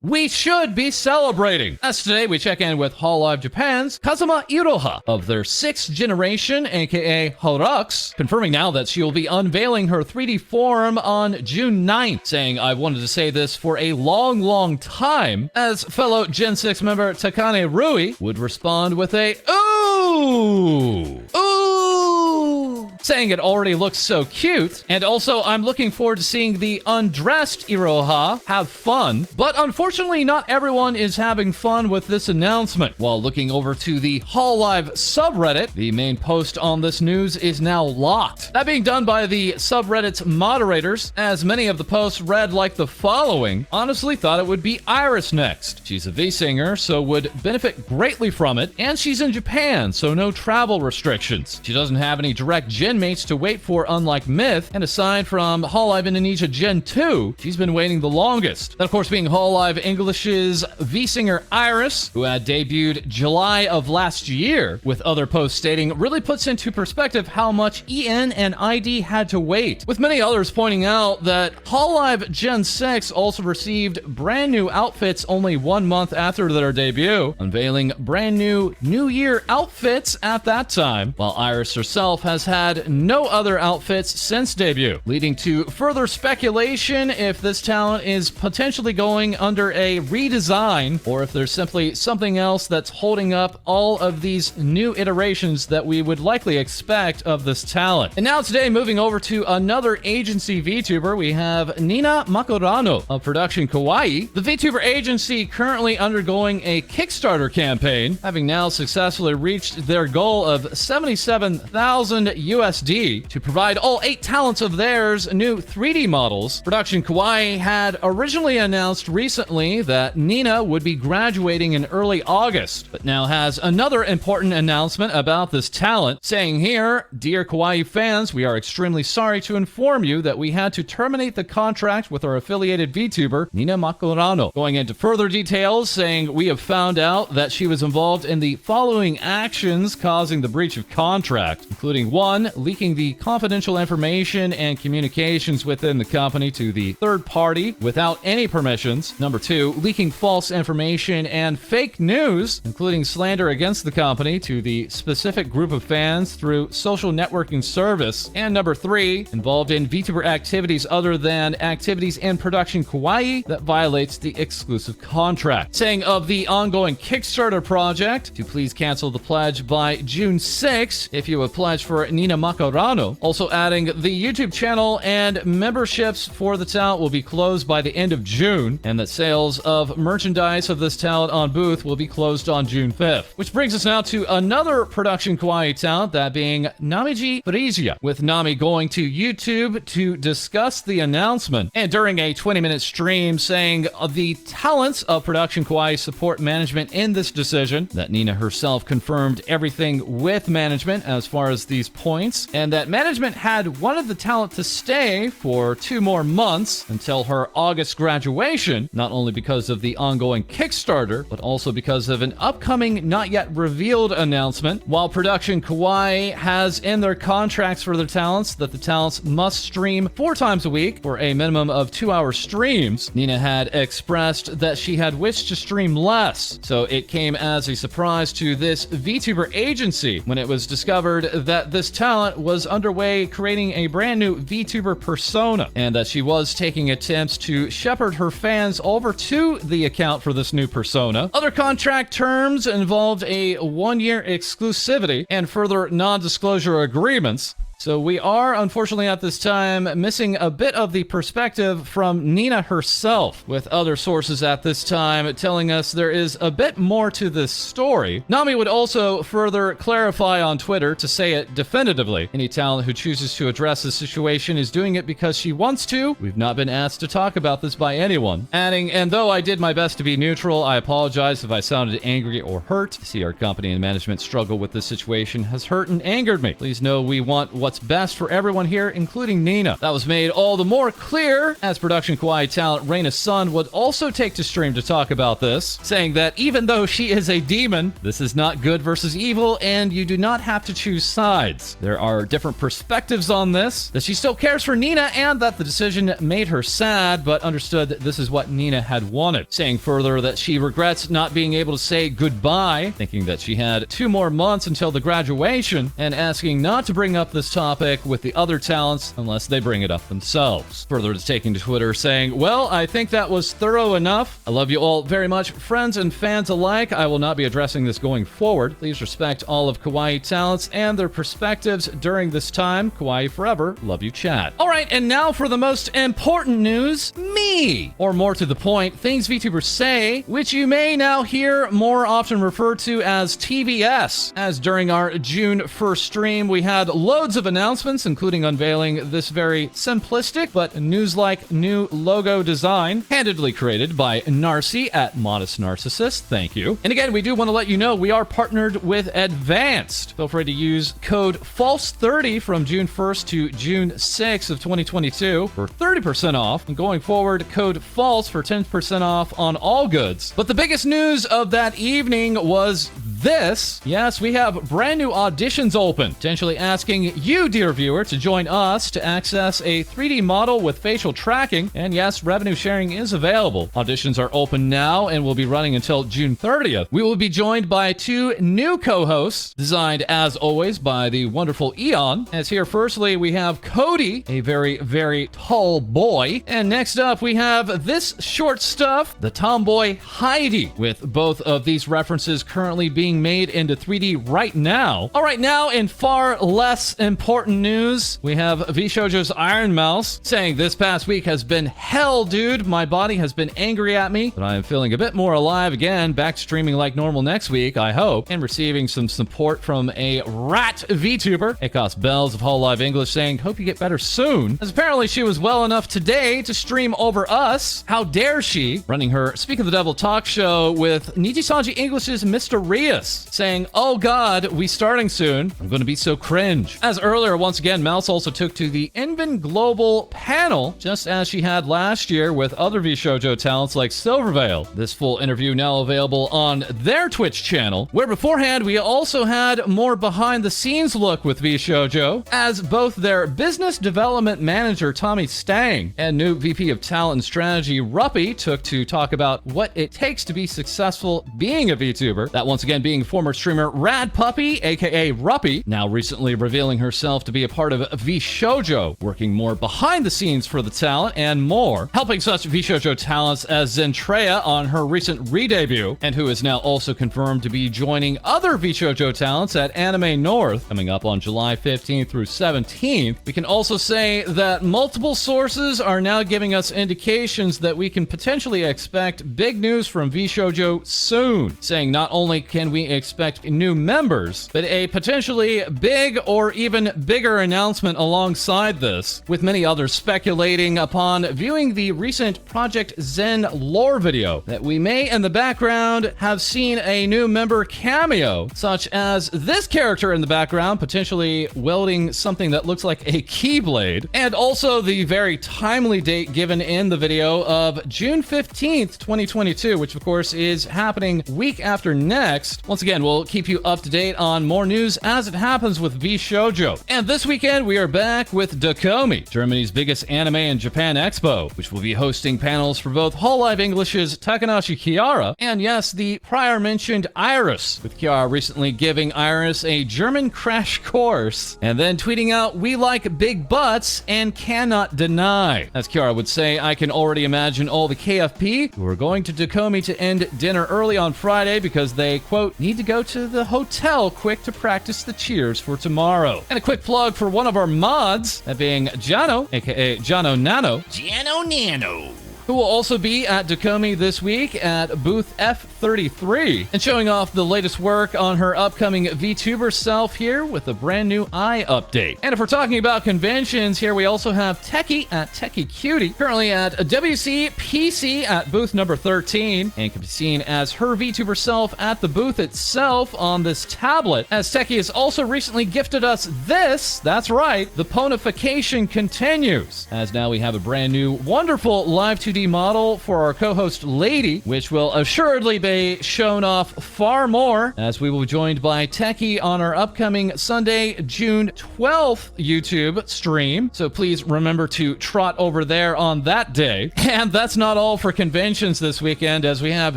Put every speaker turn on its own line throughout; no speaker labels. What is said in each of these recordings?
we should be celebrating. As today, we check in with Hololive Japan's Kazama Iroha of their 6th generation, aka Horux, confirming now that she will be unveiling her 3D form on June 9th, saying, "I've wanted to say this for a long time," as fellow Gen 6 member Takane Rui would respond with a "Ooh! Ooh!" saying it already looks so cute, and also I'm looking forward to seeing the undressed Iroha have fun, but unfortunately not everyone is having fun with this announcement. While looking over to the Hololive subreddit, the main post on this news is now locked. That being done by the subreddit's moderators, as many of the posts read like the following: "Honestly thought it would be Iris next. She's a V-singer, so would benefit greatly from it, and she's in Japan, so no travel restrictions. She doesn't have any direct gen mates to wait for, unlike Myth, and aside from Hololive Indonesia Gen 2, she's been waiting the longest." That, of course, being Hololive English's V-singer Iris, who had debuted July of last year, with other posts stating really puts into perspective how much EN and ID had to wait, with many others pointing out that Hololive Gen 6 also received brand new outfits only 1 month after their debut, unveiling brand new New Year outfits at that time, while Iris herself has had no other outfits since debut, leading to further speculation if this talent is potentially going under a redesign, or if there's simply something else that's holding up all of these new iterations that we would likely expect of this talent. And now today, moving over to another agency VTuber, we have Neena Makurano of Production Kawaii. The VTuber agency currently undergoing a Kickstarter campaign, having now successfully reached their goal of 77,000 USD to provide all 8 talents of theirs new 3D models. Production Kawaii had originally announced recently that Neena would be graduating in early August, but now has another important announcement about this talent, saying here, "Dear Kawaii fans, we are extremely sorry to inform you that we had to terminate the contract with our affiliated VTuber, Neena Makurano." Going into further details, saying, "We have found out that she was involved in the following actions causing the breach of contract, including 1, leaking the confidential information and communications within the company to the third party without any permissions. Number 2, leaking false information and fake news, including slander against the company to the specific group of fans through social networking service. And number 3, involved in VTuber activities other than activities in Production Kawaii that violates the exclusive contract." Saying of the ongoing Kickstarter project to please cancel the pledge by June 6th if you have pledged for Neena Makurano. Also adding the YouTube channel and memberships for the talent will be closed by the end of June, and that sales of merchandise of this talent on booth will be closed on June 5th. Which brings us now to another Production Kawaii talent, that being Namiji Frisia, with Nami going to YouTube to discuss the announcement, and during a 20-minute stream saying the talents of Production Kawaii support management in this decision, that Neena herself confirmed everything with management as far as these points, and that management had wanted the talent to stay for 2 more months until her August graduation, not only because of the ongoing Kickstarter, but also because of an upcoming not yet revealed announcement. While Production Kawaii has in their contracts for their talents that the talents must stream 4 times a week for a minimum of 2-hour streams, Neena had expressed that she had wished to stream less, so it came as a surprise to this VTuber agency when it was discovered that this talent was underway creating a brand new VTuber persona, and that she was taking attempts to shepherd her fans over to the account for this new persona. Other contract terms involved a 1-year exclusivity and further non-disclosure agreements. So we are, unfortunately at this time, missing a bit of the perspective from Neena herself, with other sources at this time telling us there is a bit more to this story. Nami would also further clarify on Twitter to say it definitively. Any talent who chooses to address this situation is doing it because she wants to. We've not been asked to talk about this by anyone. Adding, "And though I did my best to be neutral, I apologize if I sounded angry or hurt. To see our company and management struggle with this situation has hurt and angered me. Please know we want what what's best for everyone here, including Neena. That was made all the more clear as production Kawaii talent Reina's son would also take to stream to talk about this, saying that even though she is a demon, this is not good versus evil, and you do not have to choose sides. There are different perspectives on this, that she still cares for Neena, and that the decision made her sad, but understood that this is what Neena had wanted. Saying further that she regrets not being able to say goodbye, thinking that she had 2 more months until the graduation, and asking not to bring up this topic with the other talents unless they bring it up themselves. Further taking to Twitter saying, well, I think that was thorough enough. I love you all very much, friends and fans alike. I will not be addressing this going forward. Please respect all of Kawaii talents and their perspectives during this time. Kawaii forever. Love you, chat. All right, and now for the most important news, me! Or more to the point, things VTubers say, which you may now hear more often referred to as TVS. As during our June 1st stream, we had loads of announcements, including unveiling this very simplistic but news-like new logo design, handedly created by Narcy at Modest Narcissist. Thank you. And again, we do want to let you know we are partnered with Advanced. Feel free to use code FALSE30 from June 1st to June 6th of 2022 for 30% off, and going forward, code FALSE for 10% off on all goods. But the biggest news of that evening was this. Yes, we have brand new auditions open, potentially asking you, dear viewer, to join us to access a 3D model with facial tracking. And yes, revenue sharing is available. Auditions are open now and will be running until June 30th. We will be joined by 2 new co-hosts, designed as always by the wonderful Eon. As here, firstly, we have Cody, a very, very tall boy. And next up, we have this short stuff, the tomboy Heidi, with both of these references currently being made into 3D right now. All right, now in far less important news, we have Vshojo's Iron Mouse saying this past week has been hell, dude. My body has been angry at me, but I am feeling a bit more alive again, back streaming like normal next week, I hope, and receiving some support from a rat VTuber, Ekos Bells of Hololive English, saying, hope you get better soon, as apparently she was well enough today to stream over us. How dare she, running her Speak of the Devil talk show with Nijisanji English's Mr. Rias, saying, oh god, we starting soon. I'm going to be so cringe. As earlier, once again, Mouse also took to the Inven Global panel, just as she had last year with other Vshojo talents like Silverveil. This full interview now available on their Twitch channel, where beforehand we also had more behind the scenes look with Vshojo, as both their business development manager Tommy Stang and new VP of Talent and Strategy Ruppy took to talk about what it takes to be successful being a VTuber. That once again being former streamer Rad Puppy, aka Ruppy, now recently revealing herself to be a part of Vshojo, working more behind the scenes for the talent and more, helping such Vshojo talents as Zentreya on her recent re-debut, and who is now also confirmed to be joining other Vshojo talents at Anime North, coming up on July 15th through 17th. We can also say that multiple sources are now giving us indications that we can potentially expect big news from Vshojo soon, saying not only can we expect new members, but a potentially big or even bigger announcement alongside this, with many others speculating upon viewing the recent Project Zen lore video that we may in the background have seen a new member cameo, such as this character in the background potentially wielding something that looks like a keyblade, and also the very timely date given in the video of June 15th, 2022, which of course is happening week after next. Once again, we'll keep you up to date on more news as it happens with Vshojo. And this weekend, we are back with Dokomi, Germany's biggest anime and Japan expo, which will be hosting panels for both Hololive English's Takanashi Kiara and, yes, the prior mentioned Iris, with Kiara recently giving Iris a German crash course and then tweeting out, "We like big butts and cannot deny." As Kiara would say, I can already imagine all the KFP who are going to Dokomi to end dinner early on Friday because they, quote, need to go to the hotel quick to practice the cheers for tomorrow. And a quick plug for one of our mods, that being Jano, aka Jano Nano.
Jano Nano.
who will also be at Dokomi this week at booth F33 and showing off the latest work on her upcoming VTuber self here with a brand new eye update. And if we're talking about conventions, here we also have Techie at Techie Cutie, currently at WC PC at booth number 13, and can be seen as her VTuber self at the booth itself on this tablet, as Techie has also recently gifted us this. That's right, the ponification continues, as now we have a brand new wonderful live 2D model for our co-host Lae-Dee, which will assuredly be shown off far more, as we will be joined by Techie on our upcoming Sunday, June 12th YouTube stream. So please remember to trot over there on that day. And that's not all for conventions this weekend, as we have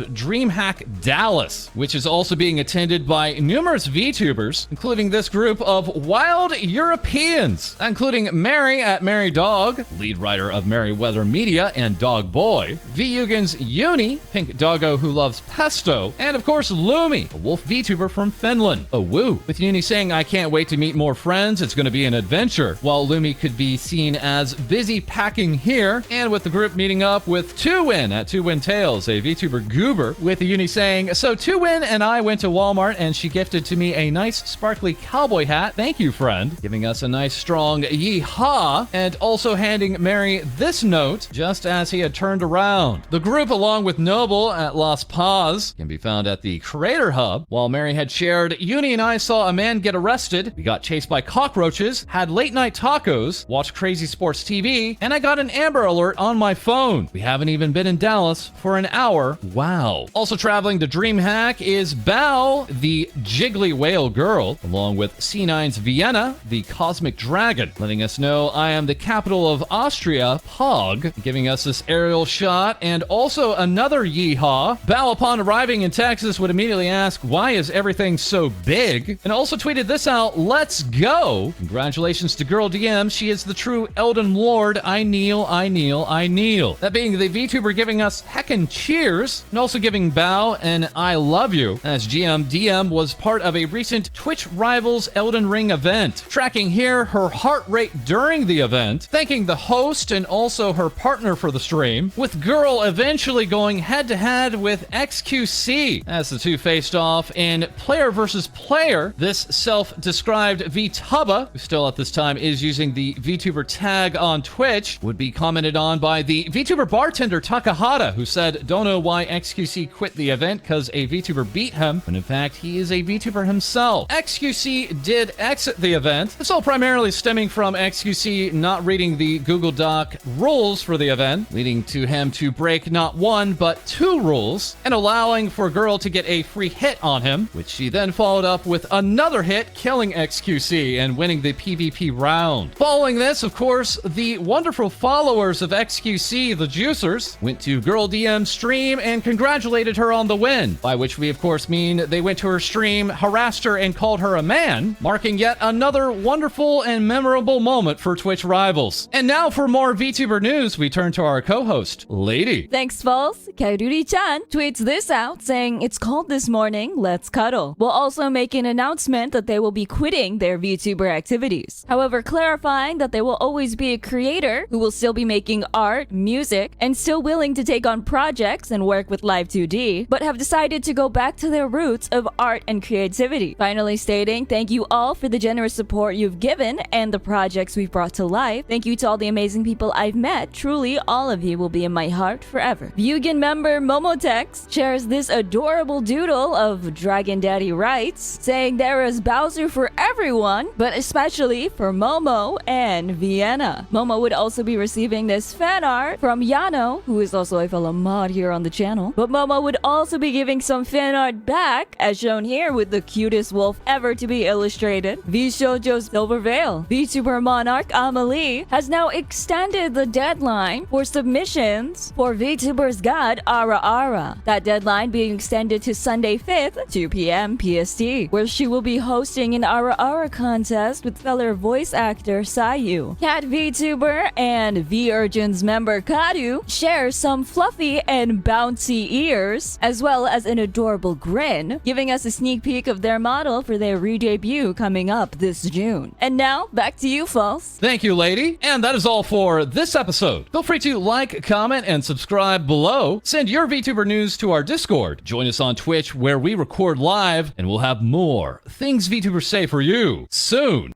DreamHack Dallas, which is also being attended by numerous VTubers, including this group of wild Europeans, including Mary at Mary Dog, lead writer of Merryweather Media and Dog Boy, Vyugen's Uni, pink doggo who loves pesto, and of course Lumi, a wolf VTuber from Finland. Oh woo, with Uni saying, "I can't wait to meet more friends, it's going to be an adventure," while Lumi could be seen as busy packing here, and with the group meeting up with 2Win at 2Win Tales, a VTuber goober, with Uni saying, "So 2Win and I went to Walmart and she gifted to me a nice sparkly cowboy hat. Thank you, friend," giving us a nice strong yee-haw, and also handing Mary this note just as he had turned around. The group, along with Noble at Las Paz, can be found at the Creator Hub, while Mary had shared, "Uni and I saw a man get arrested, we got chased by cockroaches, had late night tacos, watched Crazy Sports TV, and I got an Amber Alert on my phone. We haven't even been in Dallas for an hour. Wow." Also traveling to DreamHack is Bao, the Jiggly Whale Girl, along with C9's Vienna, the Cosmic Dragon, letting us know, "I am the capital of Austria, Pog," giving us this aerial shot, and also another yeehaw. Bao, upon arriving in Texas, would immediately ask, "Why is everything so big?" And also tweeted this out, "Let's go. Congratulations to Girl DM. She is the true Elden Lord. I kneel, I kneel, I kneel." That being the VTuber giving us heckin' cheers, and also giving Bao an "I love you," as GM DM was part of a recent Twitch Rivals Elden Ring event. Tracking here her heart rate during the event, thanking the host and also her partner for the stream, with Girl eventually going head-to-head with xQc, as the two faced off in player versus player. This self-described Vtuber, who still at this time is using the VTuber tag on Twitch, would be commented on by the VTuber bartender Takahata, who said, "Don't know why xQc quit the event because a VTuber beat him," when in fact he is a VTuber himself. xQc did exit the event. It's all primarily stemming from xQc not reading the Google Doc rules for the event, leading to him to break not one but two rules, and allowing for Girl to get a free hit on him, which she then followed up with another hit, killing xQc and winning the PvP round. Following this, of course, the wonderful followers of xQc, the Juicers, went to Girl DM's stream and congratulated her on the win, by which we of course mean they went to her stream, harassed her, and called her a man, marking yet another wonderful and memorable moment for Twitch Rivals. And now for more VTuber news, we turn to our co-host, Lae-Dee.
Thanks, False. Kairuri-chan tweets this out saying, "It's cold this morning, let's cuddle," while also making an announcement that they will be quitting their VTuber activities. However, clarifying that they will always be a creator who will still be making art, music, and still willing to take on projects and work with Live 2D, but have decided to go back to their roots of art and creativity. Finally stating, "Thank you all for the generous support you've given and the projects we've brought to life. Thank you to all the amazing people I've met. Truly, all of you will be in my heart forever." Vyugen member Momotex shares this adorable doodle of Dragon Daddy Rights, saying there is Bowser for everyone, but especially for Momo and Vienna. Momo would also be receiving this fan art from Yano, who is also a fellow mod here on the channel, but Momo would also be giving some fan art back, as shown here with the cutest wolf ever to be illustrated, Vshojo's Silver Veil. VTuber Monarch Amelie has now extended the deadline for submissions for VTuber's God Ara Ara. That deadline being extended to Sunday 5th, 2 p.m. PST, where she will be hosting an Ara Ara contest with fellow voice actor Sayu. Cat VTuber and V-Urgins member Kadu share some fluffy and bouncy ears, as well as an adorable grin, giving us a sneak peek of their model for their re-debut coming up this June. And now, back to you, False.
Thank you, Lae-Dee. And that is all for this episode. Feel free to like, like, comment, and subscribe below. Send your VTuber news to our Discord. Join us on Twitch where we record live, and we'll have more Things VTubers Say for you soon.